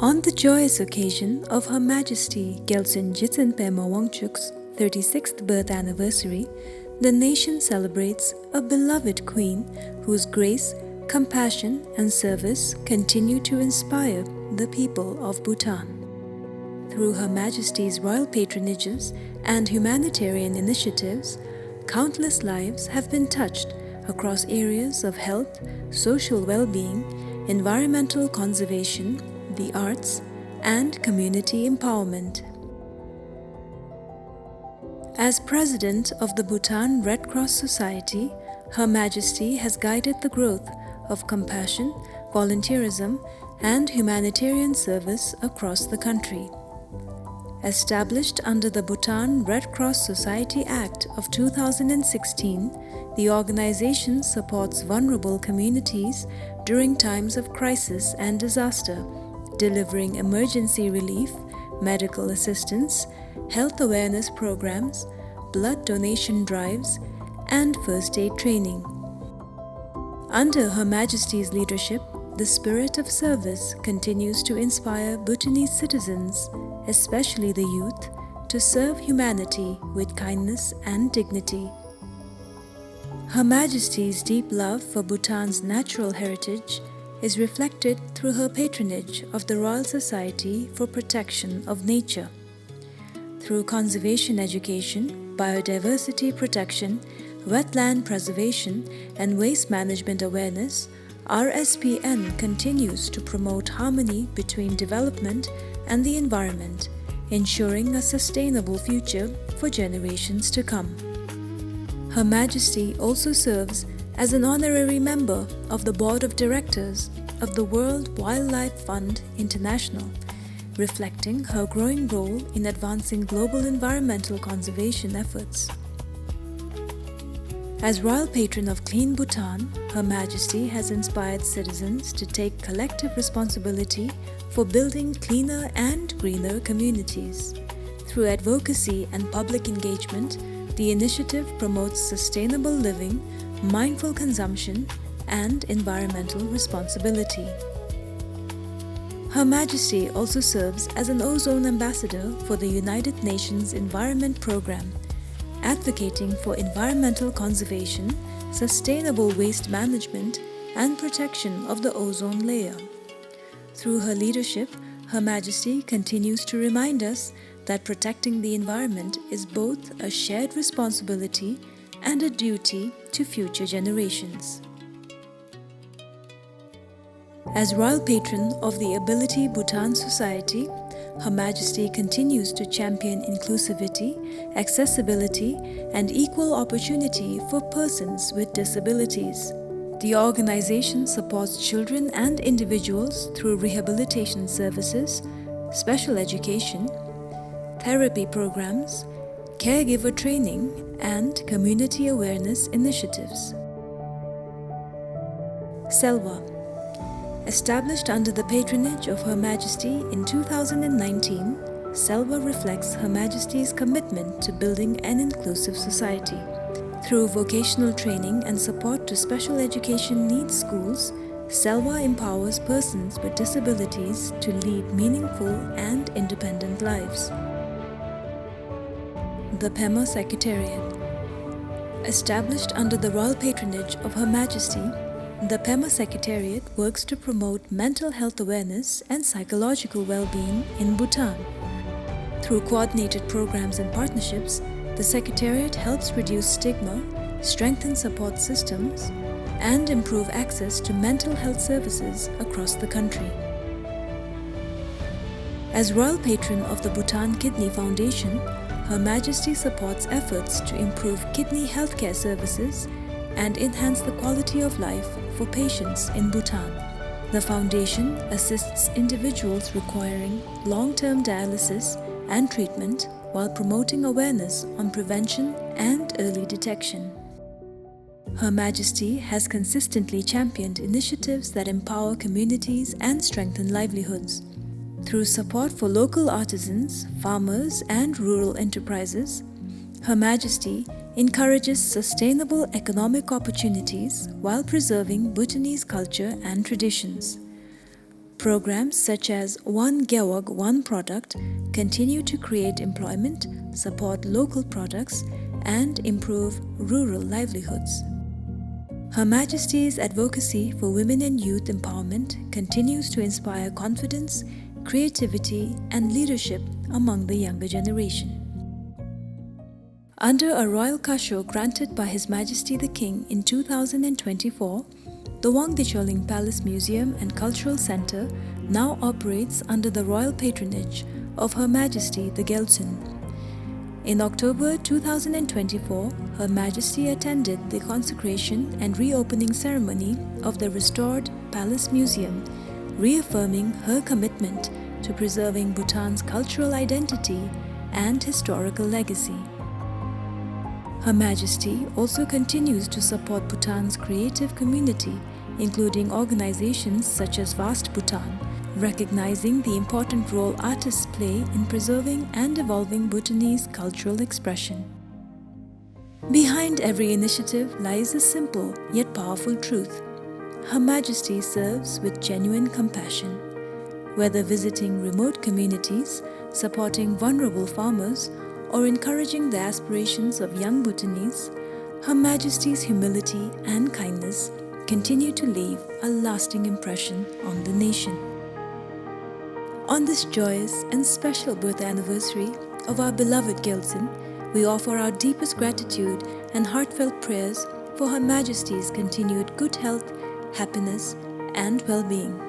On the joyous occasion of Her Majesty Gyaltsuen Pema Wangchuck's 36th birth anniversary, the nation celebrates a beloved queen whose grace, compassion and service continue to inspire the people of Bhutan. Through Her Majesty's royal patronages and humanitarian initiatives, countless lives have been touched across areas of health, social well-being, environmental conservation, the arts, and community empowerment. As President of the Bhutan Red Cross Society, Her Majesty has guided the growth of compassion, volunteerism, and humanitarian service across the country. Established under the Bhutan Red Cross Society Act of 2016, the organization supports vulnerable communities during times of crisis and disaster, delivering emergency relief, medical assistance, health awareness programs, blood donation drives, and first aid training. Under Her Majesty's leadership, the spirit of service continues to inspire Bhutanese citizens, especially the youth, to serve humanity with kindness and dignity. Her Majesty's deep love for Bhutan's natural heritage is reflected through her patronage of the Royal Society for Protection of Nature. Through conservation education, biodiversity protection, wetland preservation, and waste management awareness, RSPN continues to promote harmony between development and the environment, ensuring a sustainable future for generations to come. Her Majesty also serves as an honorary member of the Board of Directors of the World Wildlife Fund International, reflecting her growing role in advancing global environmental conservation efforts. As Royal Patron of Clean Bhutan, Her Majesty has inspired citizens to take collective responsibility for building cleaner and greener communities. Through advocacy and public engagement, the initiative promotes sustainable living, mindful consumption, and environmental responsibility. Her Majesty also serves as an ozone ambassador for the United Nations Environment Programme, advocating for environmental conservation, sustainable waste management, and protection of the ozone layer. Through her leadership, Her Majesty continues to remind us that protecting the environment is both a shared responsibility and a duty to future generations. As Royal Patron of the Ability Bhutan Society, Her Majesty continues to champion inclusivity, accessibility, and equal opportunity for persons with disabilities. The organization supports children and individuals through rehabilitation services, special education, therapy programs, caregiver training, and community awareness initiatives. Selva. Established under the patronage of Her Majesty in 2019, Selva reflects Her Majesty's commitment to building an inclusive society. Through vocational training and support to special education needs schools, Selva empowers persons with disabilities to lead meaningful and independent lives. The Pema Secretariat. Established under the royal patronage of Her Majesty, the Pema Secretariat works to promote mental health awareness and psychological well-being in Bhutan. Through coordinated programs and partnerships, the Secretariat helps reduce stigma, strengthen support systems, and improve access to mental health services across the country. As Royal Patron of the Bhutan Kidney Foundation, Her Majesty supports efforts to improve kidney healthcare services and enhance the quality of life for patients in Bhutan. The foundation assists individuals requiring long-term dialysis and treatment while promoting awareness on prevention and early detection. Her Majesty has consistently championed initiatives that empower communities and strengthen livelihoods. Through support for local artisans, farmers, and rural enterprises, Her Majesty encourages sustainable economic opportunities while preserving Bhutanese culture and traditions. Programs such as One Gewog One Product continue to create employment, support local products, and improve rural livelihoods. Her Majesty's advocacy for women and youth empowerment continues to inspire confidence, creativity, and leadership among the younger generation. Under a royal kasho granted by His Majesty the King in 2024, the Wangchuck Palace Museum and Cultural Centre now operates under the royal patronage of Her Majesty The Gyaltsuen. In October 2024, Her Majesty attended the consecration and reopening ceremony of the restored Palace Museum, reaffirming her commitment to preserving Bhutan's cultural identity and historical legacy. Her Majesty also continues to support Bhutan's creative community, including organizations such as Vast Bhutan, recognizing the important role artists play in preserving and evolving Bhutanese cultural expression. Behind every initiative lies a simple yet powerful truth. Her Majesty serves with genuine compassion. Whether visiting remote communities, supporting vulnerable farmers, or encouraging the aspirations of young Bhutanese, Her Majesty's humility and kindness continue to leave a lasting impression on the nation. On this joyous and special birth anniversary of our beloved Gyaltsuen, we offer our deepest gratitude and heartfelt prayers for Her Majesty's continued good health, happiness, and well-being.